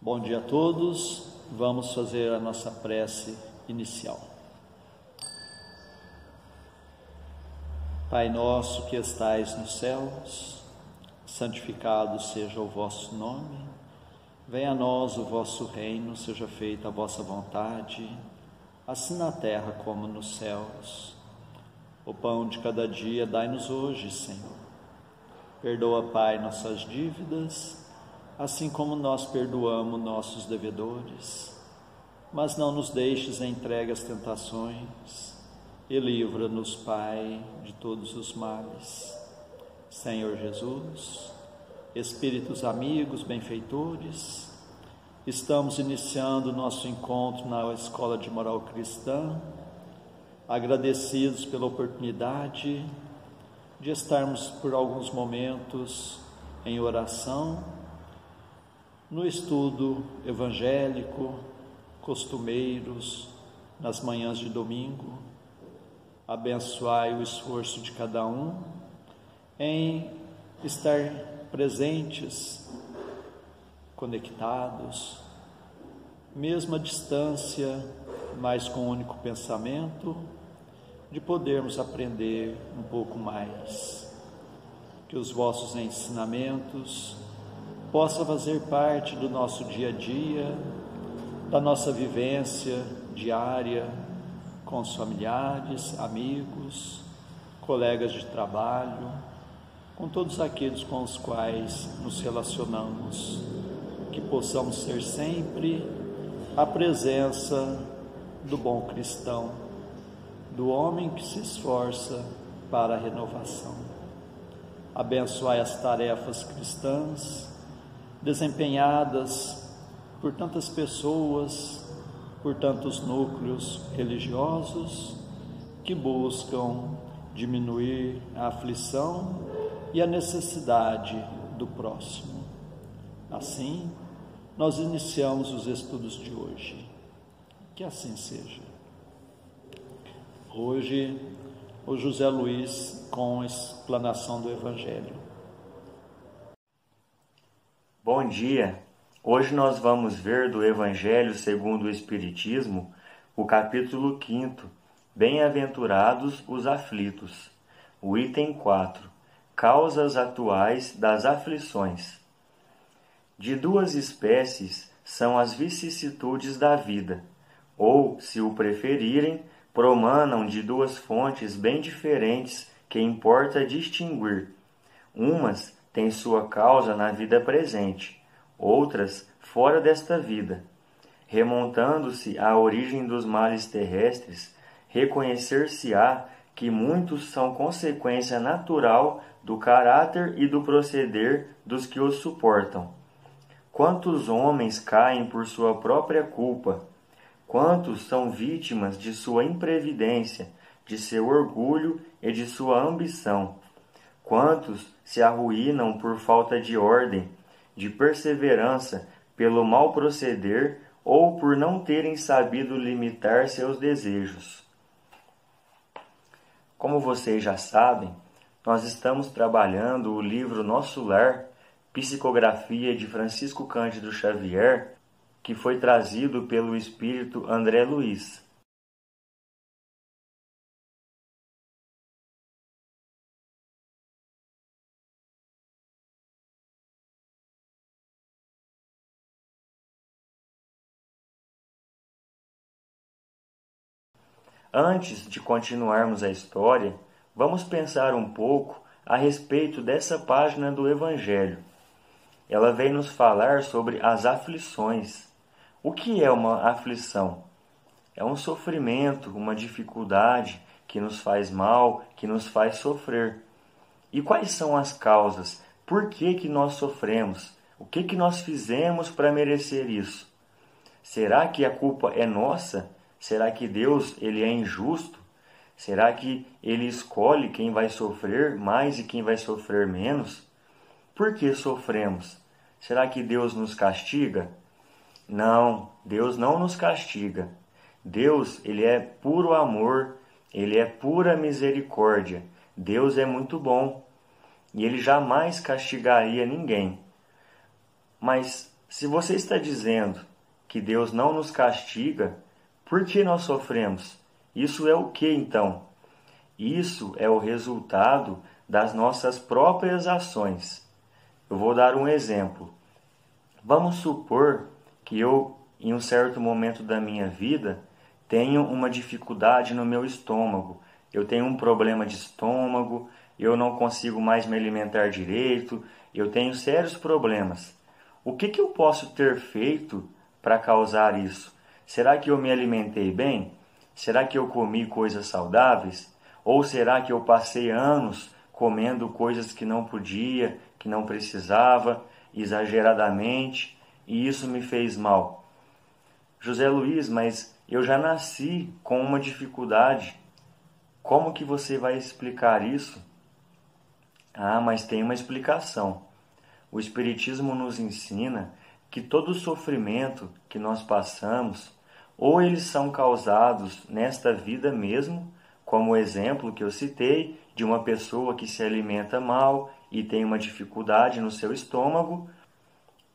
Bom dia a todos, vamos fazer a nossa prece inicial. Pai nosso que estais nos céus, santificado seja o vosso nome, venha a nós o vosso reino, seja feita a vossa vontade, assim na terra como nos céus. O pão de cada dia dai-nos hoje, Senhor. Perdoa, Pai, nossas dívidas, assim como nós perdoamos nossos devedores, mas não nos deixes entregue às tentações e livra-nos, Pai, de todos os males. Senhor Jesus, Espíritos amigos, benfeitores, estamos iniciando nosso encontro na Escola de Moral Cristã, agradecidos pela oportunidade de estarmos por alguns momentos em oração, no estudo evangélico, costumeiros, nas manhãs de domingo. Abençoai o esforço de cada um em estar presentes, conectados, mesmo à distância, mas com um único pensamento, de podermos aprender um pouco mais. Que os vossos ensinamentos possa fazer parte do nosso dia a dia, da nossa vivência diária com os familiares, amigos, colegas de trabalho, com todos aqueles com os quais nos relacionamos, que possamos ser sempre a presença do bom cristão, do homem que se esforça para a renovação. Abençoai as tarefas cristãs desempenhadas por tantas pessoas, por tantos núcleos religiosos que buscam diminuir a aflição e a necessidade do próximo. Assim, nós iniciamos os estudos de hoje. Que assim seja. Hoje, o José Luiz com a explanação do Evangelho. Bom dia! Hoje nós vamos ver do Evangelho segundo o Espiritismo, o capítulo 5, Bem-aventurados os aflitos, o item 4, Causas atuais das aflições. De duas espécies são as vicissitudes da vida, ou, se o preferirem, promanam de duas fontes bem diferentes que importa distinguir. Umas têm sua causa na vida presente, outras fora desta vida. Remontando-se à origem dos males terrestres, reconhecer-se-á que muitos são consequência natural do caráter e do proceder dos que os suportam. Quantos homens caem por sua própria culpa? Quantos são vítimas de sua imprevidência, de seu orgulho e de sua ambição? Quantos se arruinam por falta de ordem, de perseverança, pelo mau proceder ou por não terem sabido limitar seus desejos? Como vocês já sabem, nós estamos trabalhando o livro Nosso Lar, Psicografia de Francisco Cândido Xavier, que foi trazido pelo espírito André Luiz. Antes de continuarmos a história, vamos pensar um pouco a respeito dessa página do Evangelho. Ela vem nos falar sobre as aflições. O que é uma aflição? É um sofrimento, uma dificuldade que nos faz mal, que nos faz sofrer. E quais são as causas? Por que nós sofremos? O que nós fizemos para merecer isso? Será que a culpa é nossa? Será que Deus ele é injusto? Será que Ele escolhe quem vai sofrer mais e quem vai sofrer menos? Por que sofremos? Será que Deus nos castiga? Não, Deus não nos castiga. Deus ele é puro amor, Ele é pura misericórdia. Deus é muito bom e Ele jamais castigaria ninguém. Mas Se você está dizendo que Deus não nos castiga, por que nós sofremos? Isso é o que então? Isso é o resultado das nossas próprias ações. Eu vou dar um exemplo. Vamos supor que eu, em um certo momento da minha vida, tenho uma dificuldade no meu estômago. Eu tenho um problema de estômago, eu não consigo mais me alimentar direito, eu tenho sérios problemas. O que eu posso ter feito para causar isso? Será que eu me alimentei bem? Será que eu comi coisas saudáveis? Ou será que eu passei anos comendo coisas que não podia, que não precisava, exageradamente, e isso me fez mal? José Luiz, mas eu já nasci com uma dificuldade. Como que você vai explicar isso? Ah, mas tem uma explicação. O Espiritismo nos ensina que todo sofrimento que nós passamos, ou eles são causados nesta vida mesmo, como o exemplo que eu citei de uma pessoa que se alimenta mal e tem uma dificuldade no seu estômago,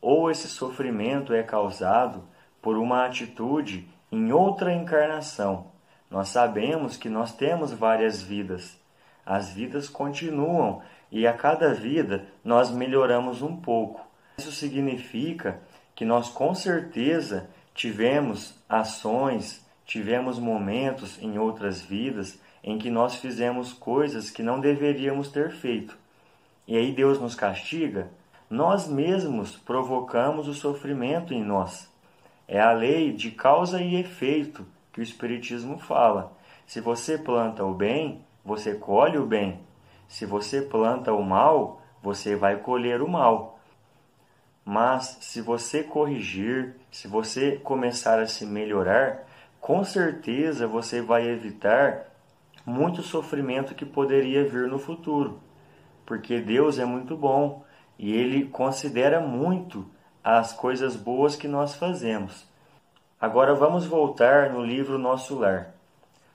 ou esse sofrimento é causado por uma atitude em outra encarnação. Nós sabemos que nós temos várias vidas. As vidas continuam e a cada vida nós melhoramos um pouco. Isso significa que nós com certeza tivemos ações, tivemos momentos em outras vidas em que nós fizemos coisas que não deveríamos ter feito. E aí Deus nos castiga? Nós mesmos provocamos o sofrimento em nós. É a lei de causa e efeito que o Espiritismo fala. Se você planta o bem, você colhe o bem. Se você planta o mal, você vai colher o mal. Mas se você corrigir, se você começar a se melhorar, com certeza você vai evitar muito sofrimento que poderia vir no futuro. Porque Deus é muito bom e Ele considera muito as coisas boas que nós fazemos. Agora vamos voltar no livro Nosso Lar.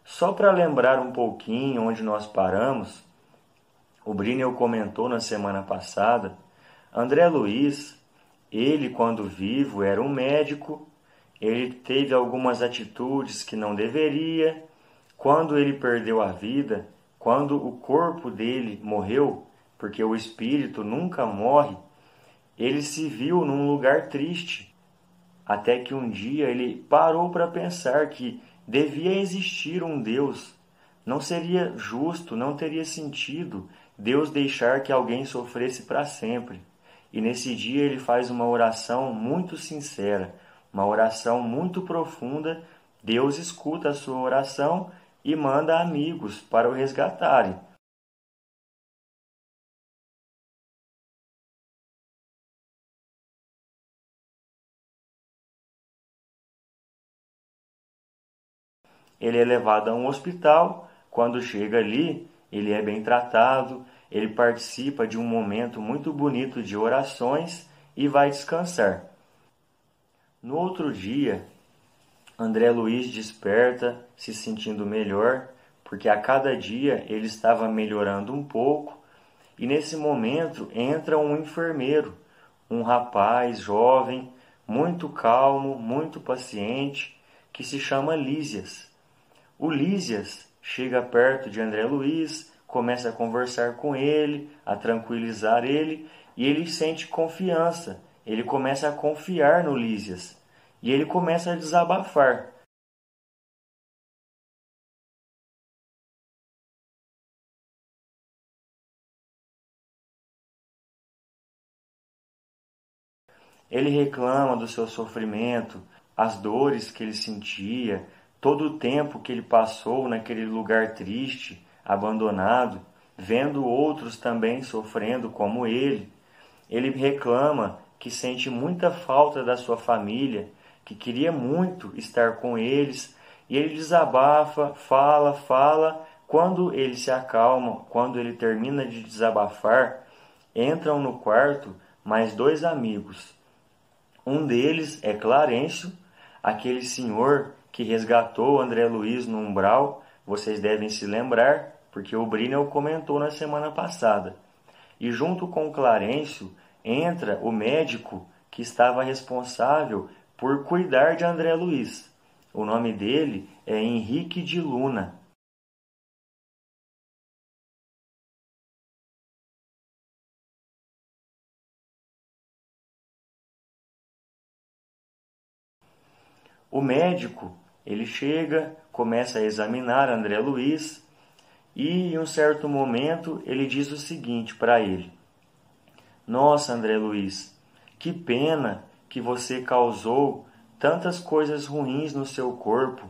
Só para lembrar um pouquinho onde nós paramos, o Brinel comentou na semana passada, André Luiz, ele quando vivo era um médico, ele teve algumas atitudes que não deveria, quando ele perdeu a vida, quando o corpo dele morreu, porque o espírito nunca morre, ele se viu num lugar triste, até que um dia ele parou para pensar que devia existir um Deus. Não seria justo, não teria sentido Deus deixar que alguém sofresse para sempre. E nesse dia ele faz uma oração muito sincera, uma oração muito profunda. Deus escuta a sua oração e manda amigos para o resgatarem. Ele é levado a um hospital. Quando chega ali, ele é bem tratado, ele participa de um momento muito bonito de orações e vai descansar. No outro dia, André Luiz desperta, se sentindo melhor, porque a cada dia ele estava melhorando um pouco, e nesse momento entra um enfermeiro, um rapaz jovem, muito calmo, muito paciente, que se chama Lísias. O Lísias chega perto de André Luiz, começa a conversar com ele, a tranquilizar ele, e ele sente confiança. Ele começa a confiar no Lísias. E ele começa a desabafar. Ele reclama do seu sofrimento, as dores que ele sentia, todo o tempo que ele passou naquele lugar triste, abandonado, vendo outros também sofrendo como ele. Ele reclama que sente muita falta da sua família, que queria muito estar com eles, e ele desabafa, fala. Quando ele se acalma, quando ele termina de desabafar, entram no quarto mais dois amigos. Um deles é Clarencio, aquele senhor que resgatou André Luiz no umbral. Vocês devem se lembrar, porque o Brinel comentou na semana passada. E junto com Clarencio entra o médico que estava responsável por cuidar de André Luiz. O nome dele é Henrique de Luna. O médico, ele chega, começa a examinar André Luiz e, em um certo momento, ele diz o seguinte para ele: Nossa, André Luiz, que pena que você causou tantas coisas ruins no seu corpo.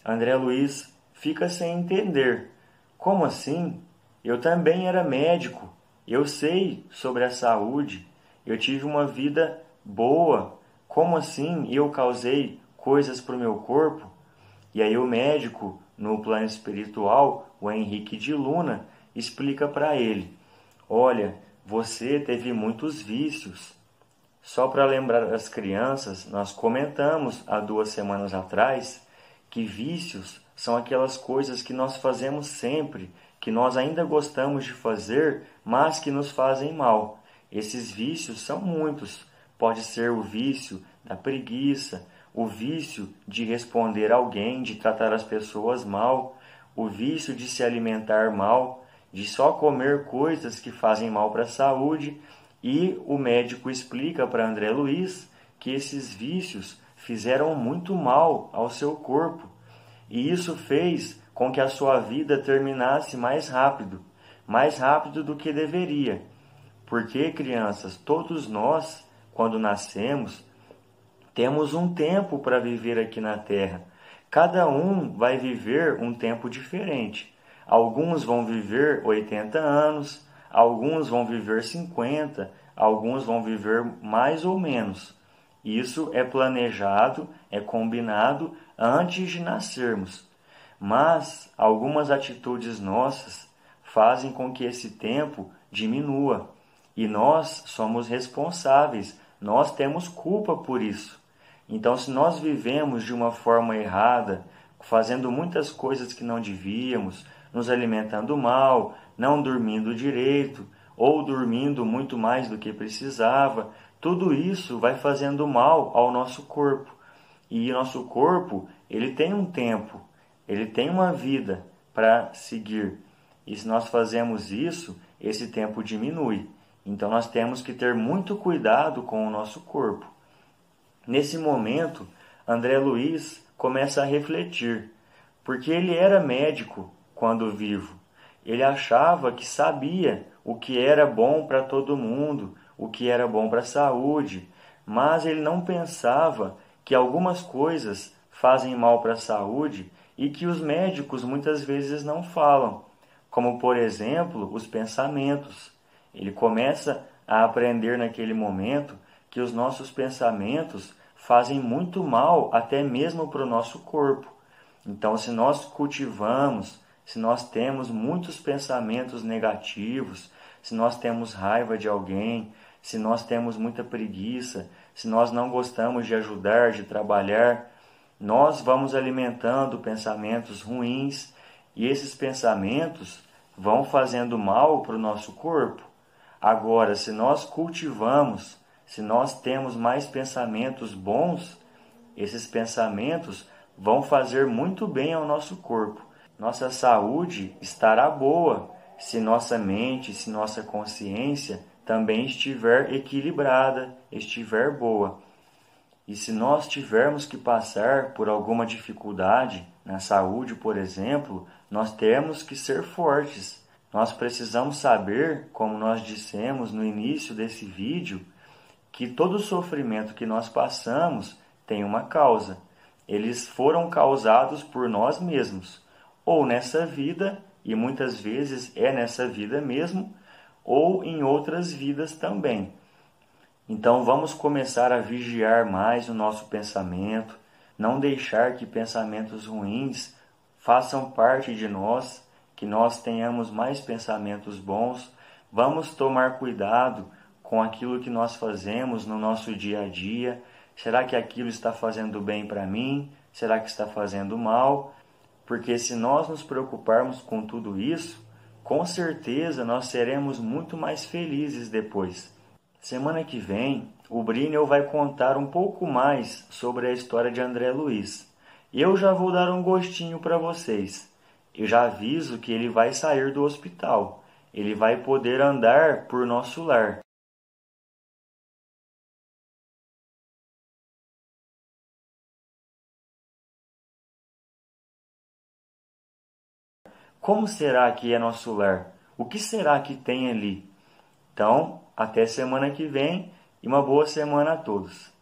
André Luiz fica sem entender. Como assim? Eu também era médico. Eu sei sobre a saúde. Eu tive uma vida boa. Como assim eu causei coisas para o meu corpo? E aí o médico, no plano espiritual, o Henrique de Luna, explica para ele: Olha, você teve muitos vícios. Só para lembrar as crianças, nós comentamos há 2 semanas atrás que vícios são aquelas coisas que nós fazemos sempre, que nós ainda gostamos de fazer, mas que nos fazem mal. Esses vícios são muitos. Pode ser o vício da preguiça, o vício de responder alguém, de tratar as pessoas mal, o vício de se alimentar mal, de só comer coisas que fazem mal para a saúde. E o médico explica para André Luiz que esses vícios fizeram muito mal ao seu corpo. E isso fez com que a sua vida terminasse mais rápido do que deveria. Porque, crianças, todos nós, quando nascemos, temos um tempo para viver aqui na Terra. Cada um vai viver um tempo diferente. Alguns vão viver 80 anos, alguns vão viver 50, alguns vão viver mais ou menos. Isso é planejado, é combinado antes de nascermos. Mas algumas atitudes nossas fazem com que esse tempo diminua. E nós somos responsáveis, nós temos culpa por isso. Então, se nós vivemos de uma forma errada, fazendo muitas coisas que não devíamos, nos alimentando mal, não dormindo direito, ou dormindo muito mais do que precisava, tudo isso vai fazendo mal ao nosso corpo. E o nosso corpo, ele tem um tempo, ele tem uma vida para seguir. E se nós fazemos isso, esse tempo diminui. Então nós temos que ter muito cuidado com o nosso corpo. Nesse momento, André Luiz começa a refletir, porque ele era médico quando vivo. Ele achava que sabia o que era bom para todo mundo, o que era bom para a saúde, mas ele não pensava que algumas coisas fazem mal para a saúde e que os médicos muitas vezes não falam, como, por exemplo, os pensamentos. Ele começa a aprender naquele momento que os nossos pensamentos fazem muito mal até mesmo para o nosso corpo. Então, se nós cultivamos, se nós temos muitos pensamentos negativos, se nós temos raiva de alguém, se nós temos muita preguiça, se nós não gostamos de ajudar, de trabalhar, nós vamos alimentando pensamentos ruins e esses pensamentos vão fazendo mal para o nosso corpo. Agora, se nós cultivamos, se nós temos mais pensamentos bons, esses pensamentos vão fazer muito bem ao nosso corpo. Nossa saúde estará boa se nossa mente, se nossa consciência também estiver equilibrada, estiver boa. E se nós tivermos que passar por alguma dificuldade na saúde, por exemplo, nós temos que ser fortes. Nós precisamos saber, como nós dissemos no início desse vídeo, que todo sofrimento que nós passamos tem uma causa. Eles foram causados por nós mesmos, ou nessa vida, e muitas vezes é nessa vida mesmo, ou em outras vidas também. Então vamos começar a vigiar mais o nosso pensamento, não deixar que pensamentos ruins façam parte de nós, que nós tenhamos mais pensamentos bons. Vamos tomar cuidado com aquilo que nós fazemos no nosso dia a dia. Será que aquilo está fazendo bem para mim? Será que está fazendo mal? Porque se nós nos preocuparmos com tudo isso, com certeza nós seremos muito mais felizes depois. Semana que vem o Brinel vai contar um pouco mais sobre a história de André Luiz. Eu já vou dar um gostinho para vocês. Eu já aviso que ele vai sair do hospital. Ele vai poder andar por nosso lar. Como será que é nosso lar? O que será que tem ali? Então, até semana que vem e uma boa semana a todos.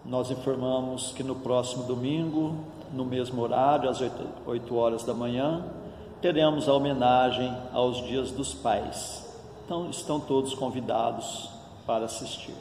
nós informamos que no próximo domingo, no mesmo horário, às 8 horas da manhã, teremos a homenagem aos Dias dos Pais. Então, estão todos convidados para assistir.